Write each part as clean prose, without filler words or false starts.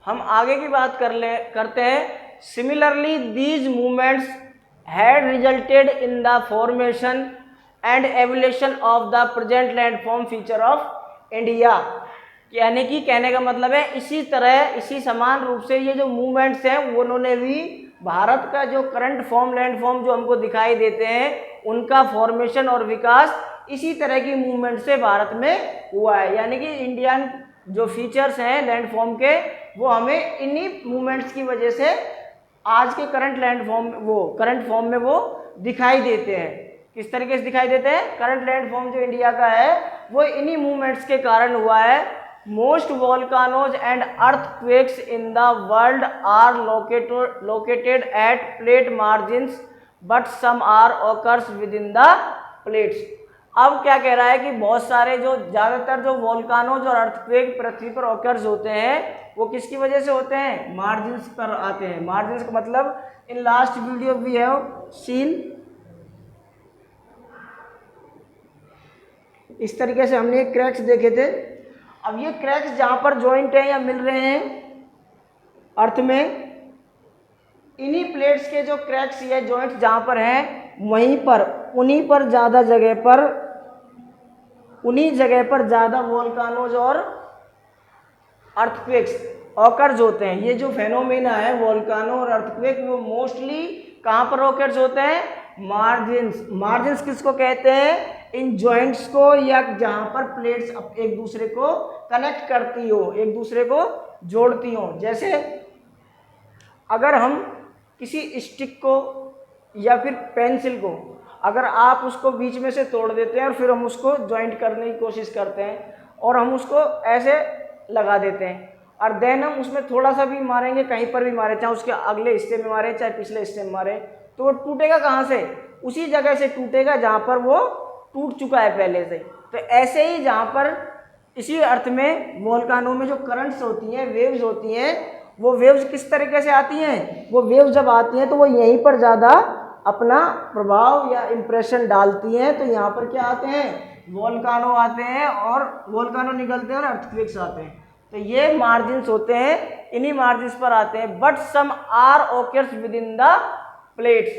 हम आगे की बात करते हैं। Similarly these movements had resulted in the formation and evolution of the present landform feature of India. यानी कि कहने का मतलब है इसी तरह, इसी समान रूप से ये जो मूवमेंट्स हैं उन्होंने भी भारत का जो करंट फॉर्म, लैंडफॉर्म जो हमको दिखाई देते हैं, उनका फॉर्मेशन और विकास इसी तरह की मूवमेंट से भारत में हुआ है। यानी कि इंडियन जो फीचर्स हैं लैंडफॉर्म के, वो हमें इन्हीं मूवमेंट्स की वजह से आज के करंट लैंडफॉर्म, वो करंट फॉर्म में वो दिखाई देते हैं। किस तरीके से दिखाई देते हैं? करंट लैंडफॉर्म जो इंडिया का है वो इन्हीं मूवमेंट्स के कारण हुआ है। Most volcanoes and earthquakes in the world are located at plate margins but some are occurs within the plates. अब क्या कह रहा है कि बहुत सारे जो ज़्यादातर जो वोल्कानोज और अर्थक्वेक पृथ्वी पर ऑकर्स होते हैं वो किसकी वजह से होते हैं? मार्जिन्स पर आते हैं। मार्जिन्स का मतलब in last video we have seen, इस तरीके से हमने क्रैक्स देखे थे। अब ये क्रैक्स जहाँ पर जॉइंट हैं या मिल रहे हैं अर्थ में, इन्हीं प्लेट्स के जो क्रैक्स या जॉइंट्स जहाँ पर हैं वहीं पर, उन्हीं पर ज़्यादा जगह पर, उन्हीं जगह पर ज़्यादा वोल्कानोज और अर्थक्वेक्स ऑकर्स होते हैं। ये जो फेनोमेना है वोल्कानो और अर्थक्वेक, वो मोस्टली कहाँ पर ऑकर्स होते हैं? मार्जिन्स। मार्जिन्स किसको कहते हैं? इन जॉइंट्स को, या जहाँ पर प्लेट्स एक दूसरे को कनेक्ट करती हो, एक दूसरे को जोड़ती हो। जैसे अगर हम किसी स्टिक को या फिर पेंसिल को, अगर आप उसको बीच में से तोड़ देते हैं और फिर हम उसको जॉइंट करने की कोशिश करते हैं और हम उसको ऐसे लगा देते हैं और देन हम उसमें थोड़ा सा भी मारेंगे, कहीं पर भी मारे, चाहे उसके अगले हिस्से में मारे चाहे पिछले हिस्से में मारे, तो वो टूटेगा कहाँ से? उसी जगह से टूटेगा जहाँ पर वो टूट चुका है पहले से। तो ऐसे ही जहाँ पर इसी अर्थ में वोल्कानो में जो करंट्स होती हैं, वेव्स होती हैं, वो वेव्स किस तरीके से आती हैं? वो वेव्स जब आती हैं तो वो यहीं पर ज़्यादा अपना प्रभाव या इम्प्रेशन डालती हैं। तो यहाँ पर क्या आते हैं? वोल्कानो आते हैं और वोल्कानो निकलते हैं और अर्थक्वेक्स आते हैं। तो ये मार्जिन्स होते हैं, इन्हीं मार्जिन्स पर आते हैं। But some are occurs within the plates.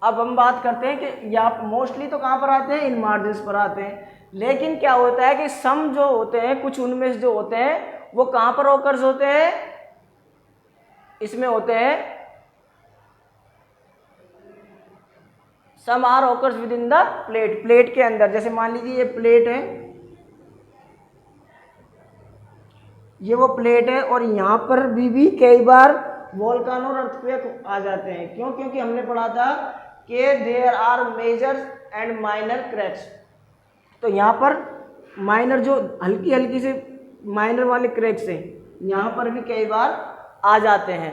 अब हम बात करते हैं कि या मोस्टली तो कहाँ पर आते हैं? इन मार्जिन्स पर आते हैं। लेकिन क्या होता है कि सम जो होते हैं, कुछ उनमें जो होते हैं वो कहाँ पर ऑकर्स होते हैं? इसमें होते हैं some are occurs within the plate. Plate के अंदर, जैसे मान लीजिए ये प्लेट है, ये वो प्लेट है और यहाँ पर भी कई बार वोल्कानो और अर्थक्वेक आ जाते हैं। क्यों? क्योंकि हमने पढ़ा था कि there are major and minor cracks. तो यहाँ पर माइनर, जो हल्की हल्की से माइनर वाले क्रैक्स हैं, यहाँ पर भी कई बार आ जाते हैं।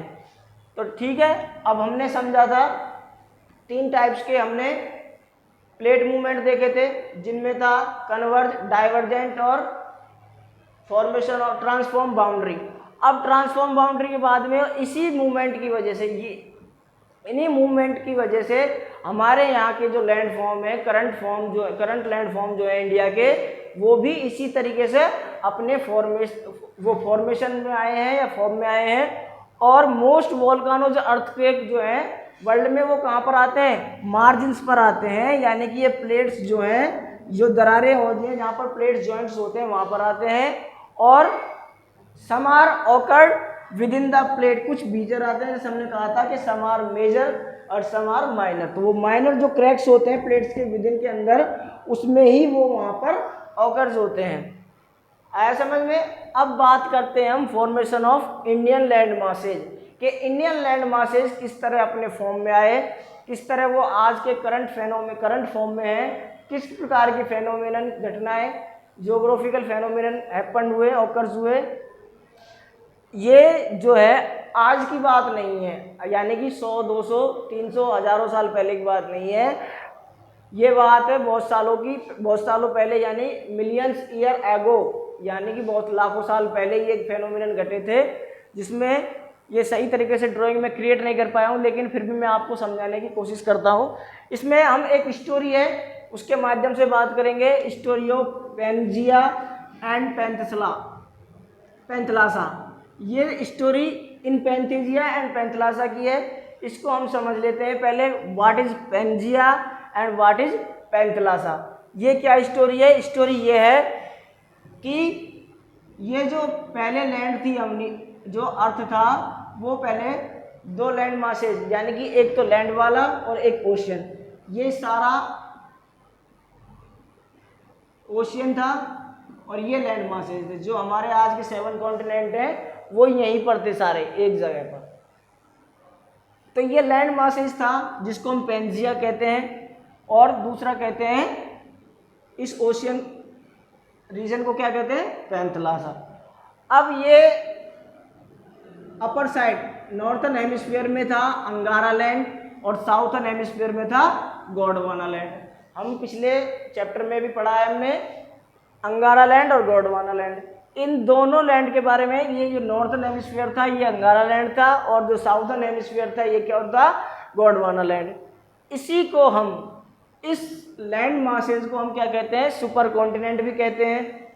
तो ठीक है, अब हमने समझा था 3 टाइप्स के हमने प्लेट मूवमेंट देखे थे, जिनमें था कन्वर्ज, डाइवर्जेंट और फॉर्मेशन और ट्रांसफॉर्म बाउंड्री। अब ट्रांसफॉर्म बाउंड्री के बाद में इसी मूवमेंट की वजह से, ये इन्हीं मूवमेंट की वजह से हमारे यहाँ के जो लैंड फॉर्म है, करंट लैंड फॉर्म जो है इंडिया के, वो भी इसी तरीके से अपने फॉर्मेशन में आए हैं या फॉर्म में आए हैं। और मोस्ट वोल्कानो जो अर्थक्वेक जो है वर्ल्ड में, वो कहाँ पर आते हैं? मार्जिन्स पर आते हैं। यानी कि ये प्लेट्स जो हैं, जो दरारें होती हैं जहाँ पर प्लेट्स जॉइंट्स होते हैं, वहाँ पर आते हैं। और some are occurred within the plate, कुछ बीजर आते हैं, जैसे हमने कहा था कि सम आर मेजर और सम आर माइनर। तो वो माइनर जो क्रैक्स होते हैं प्लेट्स के विद इन के अंदर, उसमें ही वो वहाँ पर ऑकर्स होते हैं। आया समझ में? अब बात करते हैं हम formation of Indian land masses, कि इंडियन लैंड मासेज किस तरह अपने फॉर्म में आए, किस तरह वो आज के करंट फॉर्म में है, किस प्रकार की फेनोमेनन घटनाएं, जियोग्राफिकल फेनोमेनन हैपन हुए, ऑकर्स हुए। ये जो है आज की बात नहीं है, यानी कि 100, 200, 300, हजारों साल पहले की बात नहीं है। ये बात है बहुत सालों पहले, यानी मिलियंस ईयर एगो, यानी कि बहुत लाखों साल पहले ये फेनोमेनन घटे थे, जिसमें ये सही तरीके से ड्राइंग में क्रिएट नहीं कर पाया हूँ, लेकिन फिर भी मैं आपको समझाने की कोशिश करता हूँ। इसमें हम एक स्टोरी है उसके माध्यम से बात करेंगे, story of Pangaea and Panthalassa. ये story in Panthesia and Panthalassa की है। इसको हम समझ लेते हैं पहले, what is Pangaea and what is Panthalassa. ये क्या स्टोरी है? स्टोरी ये है कि ये जो पहले लैंड थी, हमने जो अर्थ था, वो पहले दो लैंड मासेज, यानी कि एक तो लैंड वाला और एक ओशियन, ये सारा ओशियन था और ये लैंड मासेज थे। जो हमारे आज के 7 कॉन्टिनेंट हैं वो यहीं पर थे सारे एक जगह पर। तो ये लैंड मासेज था जिसको हम पैंजिया कहते हैं, और दूसरा कहते हैं इस ओशियन रीजन को क्या कहते हैं? पैंथलासा। अब ये अपर साइड नॉर्थन हेमिस्फीयर में था अंगारा लैंड और साउथर्न हेमिस्फीयर में था गोंडवाना लैंड। हम पिछले चैप्टर में भी पढ़ा है हमने अंगारा लैंड और गोंडवाना लैंड। इन दोनों लैंड के बारे में, ये जो नॉर्थन हेमिस्फीयर था ये अंगारा लैंड था और जो साउथर्न हेमिस्फीयर था ये क्या होता? गोंडवाना लैंड। इसी को हम, इस लैंड मासेज को हम क्या कहते हैं? सुपर कॉन्टिनेंट भी कहते हैं।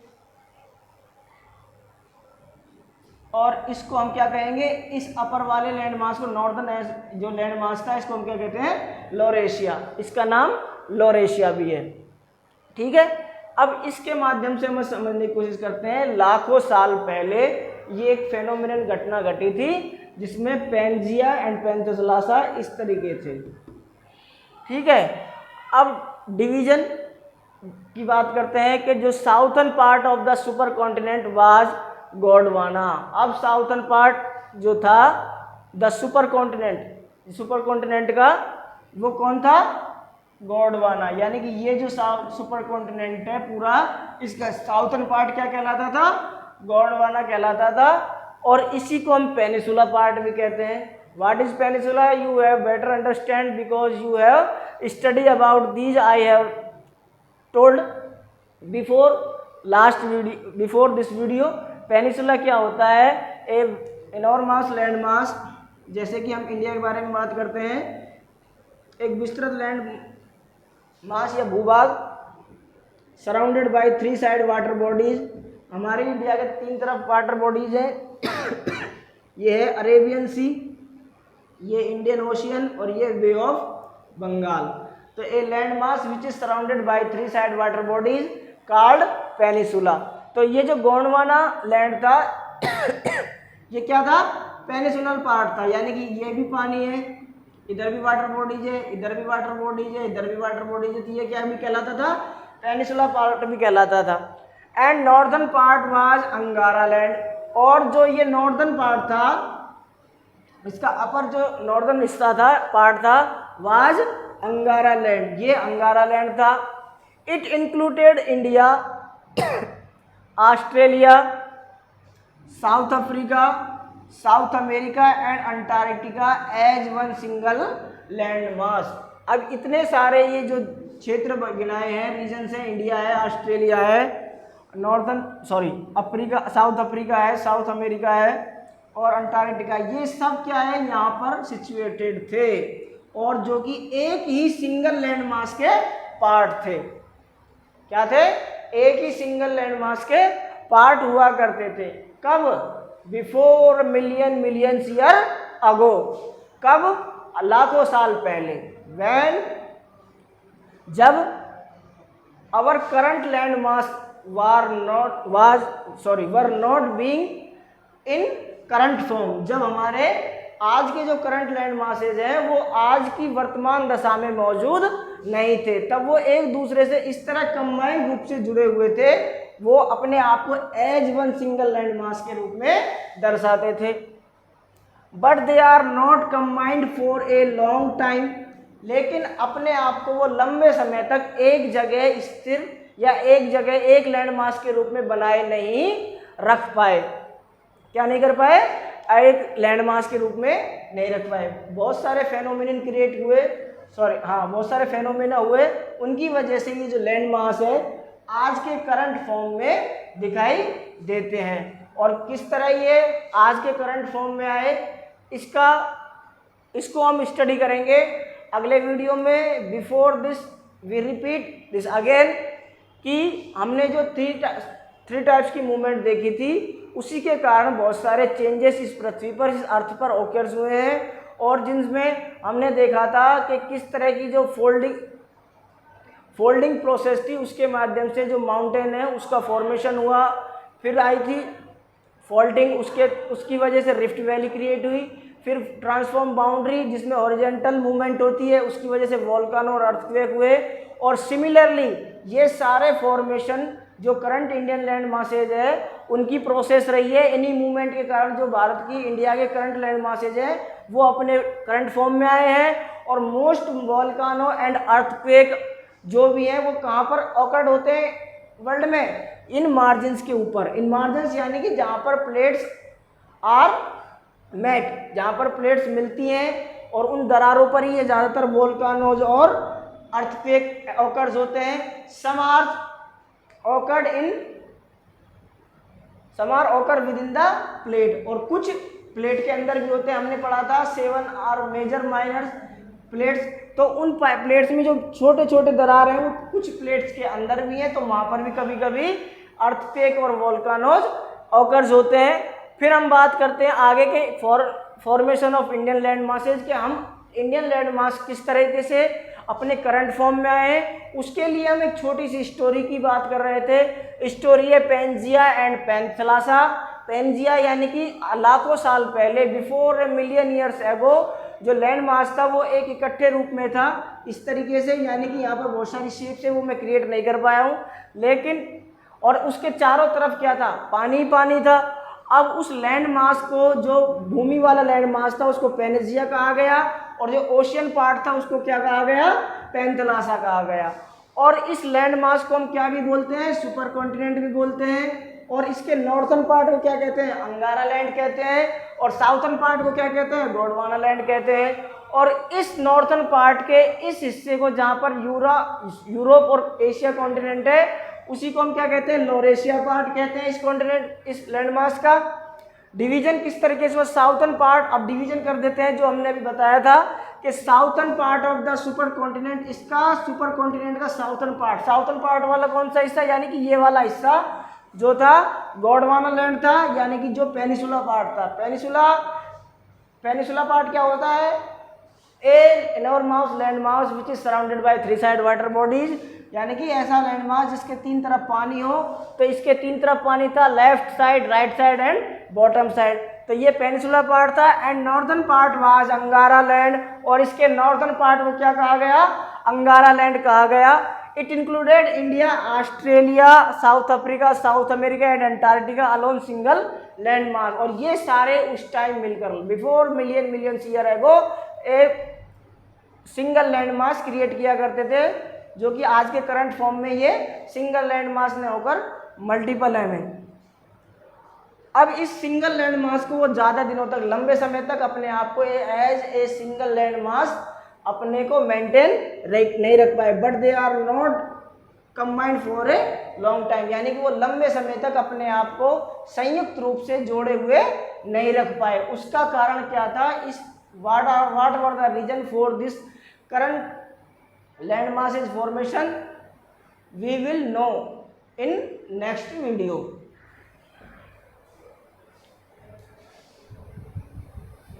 और इसको हम क्या कहेंगे? इस अपर वाले लैंड मास को, नॉर्थन जो लैंड मास था, इसको हम क्या कहते हैं? लॉरेशिया। इसका नाम लॉरेशिया भी है। ठीक है, अब इसके माध्यम से हम समझने की कोशिश करते हैं। लाखों साल पहले ये एक फेनोमेनल घटना घटी थी जिसमें पैंजिया एंड पैंथलासा इस तरीके थे। ठीक है, अब डिवीजन की बात करते हैं कि जो southern part of the super continent was Gondwana. अब साउथर्न पार्ट जो था द सुपर कॉन्टिनेंट का वो कौन था? गोंडवाना। यानी कि ये जो सुपर कॉन्टिनेंट है पूरा, इसका साउथर्न पार्ट क्या कहलाता था? गोंडवाना कहलाता था। और इसी को हम पेनिसुला पार्ट भी कहते हैं। What is peninsula? You have better understand because you have study about these. I have told before this video. Peninsula क्या होता है? ए इनॉर्मस लैंड मास, जैसे कि हम इंडिया के बारे में बात करते हैं, एक विस्तृत लैंड मास या भूभाग surrounded by 3 side water bodies. हमारे इंडिया के 3 तरफ वाटर बॉडीज हैं। ये है अरेबियन सी, ये इंडियन ओशियन और ये बे ऑफ बंगाल। तो a land mass which is surrounded by 3 side water bodies called peninsula. तो ये जो गोंडवाना लैंड था ये क्या था? पेनिसुलर पार्ट था। यानी कि ये भी पानी है, इधर भी वाटर बॉडीज है, इधर भी वाटर बॉडीज है, इधर भी वाटर बॉडीज है। तो ये क्या भी कहलाता था? पेनिसुलर पार्ट भी कहलाता था। एंड नॉर्दर्न पार्ट वाज अंगारा लैंड। और जो ये नॉर्दर्न पार्ट था, इसका अपर जो नॉर्दर्न हिस्सा था, पार्ट था, वाज अंगारा लैंड। ये अंगारा लैंड था। It included India, Australia, South Africa, South America and Antarctica as one single land mass. अब इतने सारे ये जो क्षेत्र गिनाए हैं, रीजन्स हैं, इंडिया है, ऑस्ट्रेलिया है, अफ्रीका, साउथ अफ्रीका है, साउथ अमेरिका है और अंटार्कटिका, ये सब क्या है? यहाँ पर सिचुएटेड थे और जो कि एक ही सिंगल लैंड मास के पार्ट थे। क्या थे? एक ही सिंगल लैंड मास के पार्ट हुआ करते थे। कब? Before millions year ago. कब? लाखों साल पहले। व्हेन? जब our current land mass were not being in current form. जब हमारे आज के जो करंट लैंड मासेज हैं वो आज की वर्तमान दशा में मौजूद नहीं थे, तब वो एक दूसरे से इस तरह कंबाइंड रूप से जुड़े हुए थे, वो अपने आप को as one single land mass के रूप में दर्शाते थे। But they are not combined for a long time. लेकिन अपने आप को वो लंबे समय तक एक जगह स्थिर या एक जगह एक लैंड मास के रूप में बनाए नहीं रख पाए। क्या नहीं कर पाए? एक लैंड मास के रूप में नहीं रख पाए। बहुत सारे फेनोमेनन क्रिएट हुए, बहुत सारे फेनोमेना हुए, उनकी वजह से ये जो लैंड मास है आज के करंट फॉर्म में दिखाई देते हैं। और किस तरह ये आज के करंट फॉर्म में आए, इसको हम स्टडी करेंगे अगले वीडियो में। Before this we repeat this again कि हमने जो थ्री टाइप्स की मूवमेंट देखी थी, उसी के कारण बहुत सारे चेंजेस इस पृथ्वी पर, इस अर्थ पर ओकर्स हुए हैं, और जिनमें हमने देखा था कि किस तरह की जो फोल्डिंग प्रोसेस थी उसके माध्यम से जो माउंटेन है उसका फॉर्मेशन हुआ, फिर आई थी फॉल्टिंग, उसकी वजह से रिफ्ट वैली क्रिएट हुई, फिर ट्रांसफॉर्म बाउंड्री जिसमें हॉरिजॉन्टल मूवमेंट होती है उसकी वजह से वॉल्कानो और अर्थक्वेक हुए, और सिमिलरली ये सारे फॉर्मेशन जो करंट इंडियन लैंड मासेज है उनकी प्रोसेस रही है। इन्हीं मूवमेंट के कारण जो भारत की, इंडिया के करंट लैंड मासेज है वो अपने करंट फॉर्म में आए हैं, और मोस्ट वॉल्कानो एंड अर्थक्वेक जो भी हैं वो कहाँ पर ऑकर्ड होते हैं वर्ल्ड में, इन मार्जिन्स के ऊपर। इन मार्जिन्स यानी कि जहाँ पर प्लेट्स आर मेट, जहाँ पर प्लेट्स मिलती हैं, और उन दरारों पर ही ये ज़्यादातर वोल्कानोज और अर्थक्वेक ऑकर्स होते हैं। Some are occur within the plate, और कुछ प्लेट के अंदर भी होते हैं। हमने पढ़ा था 7 आर मेजर माइनर प्लेट्स, तो उन प्लेट्स में जो छोटे छोटे दरार हैं वो कुछ प्लेट्स के अंदर भी हैं, तो वहाँ पर भी कभी कभी अर्थक्वेक और वोल्कानोज ऑकर्स होते हैं। फिर हम बात करते हैं आगे के formation of Indian land masses के, हम इंडियन लैंड मास किस तरीके से अपने करंट फॉर्म में आए हैं। उसके लिए हम एक छोटी सी स्टोरी की बात कर रहे थे। स्टोरी है पेंजिया एंड पेंथलासा। पेंजिया यानी कि लाखों साल पहले, before a million years ago, जो लैंड मास था वो एक इकट्ठे रूप में था इस तरीके से, यानी कि यहाँ पर बहुत सारी शेप्स है वो मैं क्रिएट नहीं कर पाया हूँ, लेकिन और उसके चारों तरफ क्या था, पानी पानी था। अब उस लैंड मास को, जो भूमि वाला लैंड मास था उसको पेंजिया कहा गया, और जो ओशियन पार्ट था उसको क्या कहा गया, पेंथलासा कहा गया। और इस लैंड मास को हम क्या भी बोलते हैं, सुपर कॉन्टिनेंट भी बोलते हैं। और इसके नॉर्थन पार्ट को क्या कहते हैं, अंगारा लैंड कहते हैं, और साउथर्न पार्ट को क्या कहते हैं, गोंडवाना लैंड कहते हैं। और इस नॉर्थन पार्ट के इस हिस्से को जहाँ पर यूरोप और एशिया कॉन्टिनेंट है उसी को हम क्या कहते हैं, लॉरेशिया पार्ट कहते हैं। इस कॉन्टिनेंट, इस लैंड मास का डिवीजन किस तरीके से, साउथर्न पार्ट अब डिवीजन कर देते हैं, जो हमने अभी बताया था कि southern part of the super continent, इसका सुपर कॉन्टिनेंट का साउथर्न पार्ट वाला कौन सा हिस्सा, यानी कि ये वाला हिस्सा जो था गोंडवाना लैंड था, यानी कि जो पेनिसुला पार्ट था। पेनिसुला पार्ट क्या होता है, a enormous land mass which is surrounded by 3 side water bodies, यानी कि ऐसा लैंड मास जिसके 3 तरफ पानी हो। तो इसके 3 तरफ पानी था, left side, right side and bottom side. तो ये पेनिसुला पार्ट था। एंड नॉर्दर्न पार्ट वाज अंगारा लैंड, और इसके नॉर्दर्न पार्ट को क्या कहा गया, अंगारा लैंड कहा गया। It included India, Australia, South Africa, South America and Antarctica alone single land मास। और ये सारे उस टाइम मिलकर, बिफोर मिलियन ईयर एगो, ए सिंगल लैंड मास क्रिएट किया करते थे, जो कि आज के करंट फॉर्म में ये सिंगल लैंड मास ने होकर मल्टीपल है। अब इस सिंगल लैंड मास को वो ज़्यादा दिनों तक, लंबे समय तक अपने आप को as a single land mass अपने को मेंटेन नहीं रख पाए, but they are not combined for a long time, यानी कि वो लंबे समय तक अपने आप को संयुक्त रूप से जोड़े हुए नहीं रख पाए। उसका कारण क्या था, इस what were the reason for this current land masses formation, we will know in next video.